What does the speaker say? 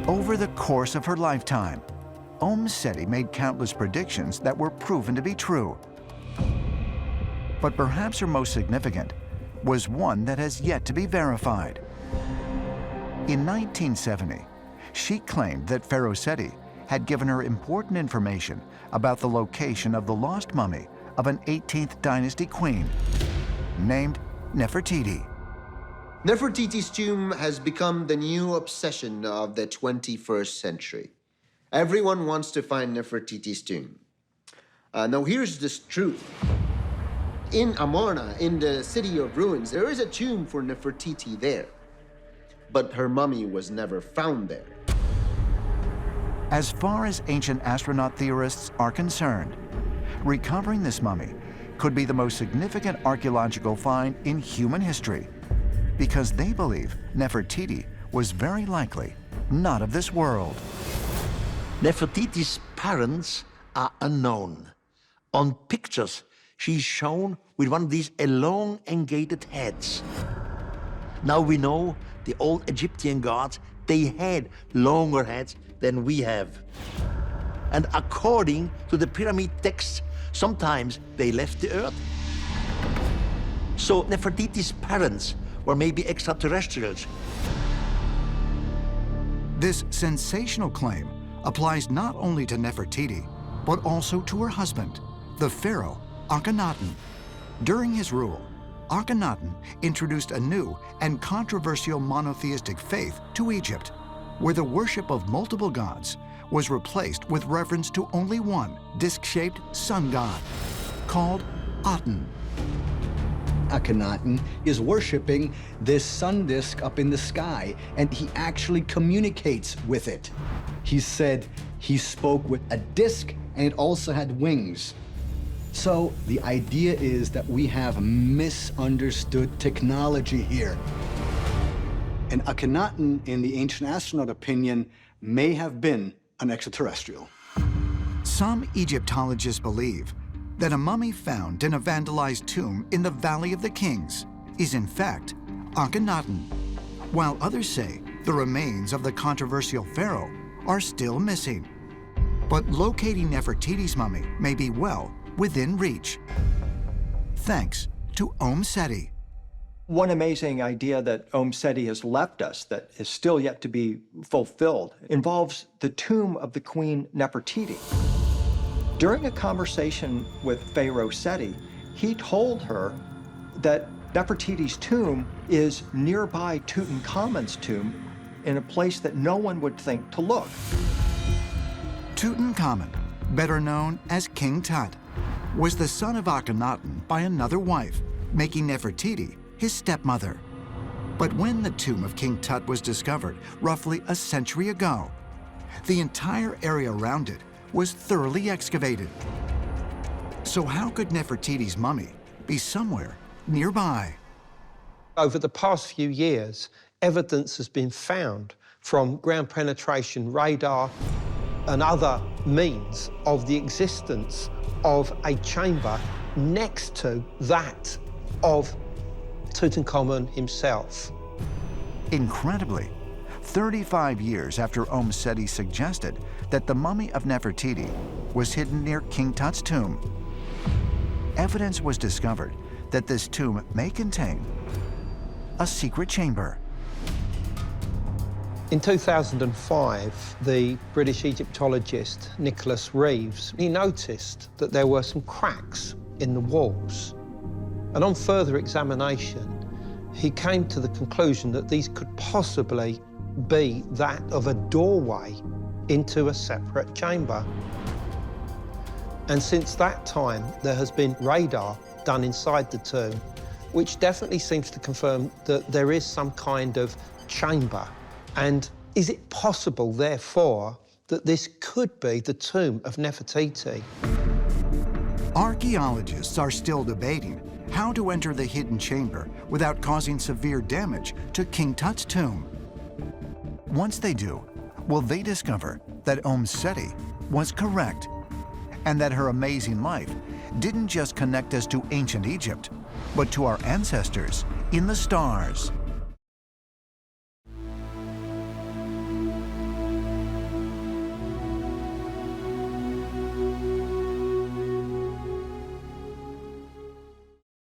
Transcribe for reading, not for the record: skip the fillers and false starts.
Over the course of her lifetime, Seti made countless predictions that were proven to be true. But perhaps her most significant was one that has yet to be verified. In 1970, she claimed that Pharaoh Seti had given her important information about the location of the lost mummy of an 18th dynasty queen named Nefertiti. Nefertiti's tomb has become the new obsession of the 21st century. Everyone wants to find Nefertiti's tomb. Now here's the truth. In Amarna, in the city of ruins, there is a tomb for Nefertiti there. But her mummy was never found there. As far as ancient astronaut theorists are concerned, recovering this mummy could be the most significant archaeological find in human history, because they believe Nefertiti was very likely not of this world. Nefertiti's parents are unknown. On pictures, she's shown with one of these elongated heads. Now we know the old Egyptian gods, they had longer heads than we have. And according to the pyramid texts, sometimes they left the earth. So Nefertiti's parents were maybe extraterrestrials. This sensational claim applies not only to Nefertiti, but also to her husband, the pharaoh Akhenaten. During his rule, Akhenaten introduced a new and controversial monotheistic faith to Egypt, where the worship of multiple gods was replaced with reverence to only one disc-shaped sun god, called Aten. Akhenaten is worshiping this sun disk up in the sky, and he actually communicates with it. He said he spoke with a disk, and it also had wings. So the idea is that we have misunderstood technology here. And Akhenaten, in the ancient astronaut opinion, may have been an extraterrestrial. Some Egyptologists believe that a mummy found in a vandalized tomb in the Valley of the Kings is in fact Akhenaten, while others say the remains of the controversial pharaoh are still missing. But locating Nefertiti's mummy may be well within reach, thanks to Seti. One amazing idea that Seti has left us that is still yet to be fulfilled involves the tomb of the Queen Nefertiti. During a conversation with Pharaoh Seti, he told her that Nefertiti's tomb is nearby Tutankhamun's tomb in a place that no one would think to look. Tutankhamun, better known as King Tut, was the son of Akhenaten by another wife, making Nefertiti his stepmother. But when the tomb of King Tut was discovered roughly a century ago, the entire area around it was thoroughly excavated. So how could Nefertiti's mummy be somewhere nearby? Over the past few years, evidence has been found from ground penetration radar and other means of the existence of a chamber next to that of Tutankhamun himself. Incredibly, 35 years after Seti suggested that the mummy of Nefertiti was hidden near King Tut's tomb, evidence was discovered that this tomb may contain a secret chamber. In 2005, the British Egyptologist Nicholas Reeves, he noticed that there were some cracks in the walls. And on further examination, he came to the conclusion that these could possibly be that of a doorway into a separate chamber. And since that time, there has been radar done inside the tomb, which definitely seems to confirm that there is some kind of chamber. And is it possible, therefore, that this could be the tomb of Nefertiti? Archaeologists are still debating how to enter the hidden chamber without causing severe damage to King Tut's tomb. Once they do, will they discover that Seti was correct, and that her amazing life didn't just connect us to ancient Egypt, but to our ancestors in the stars?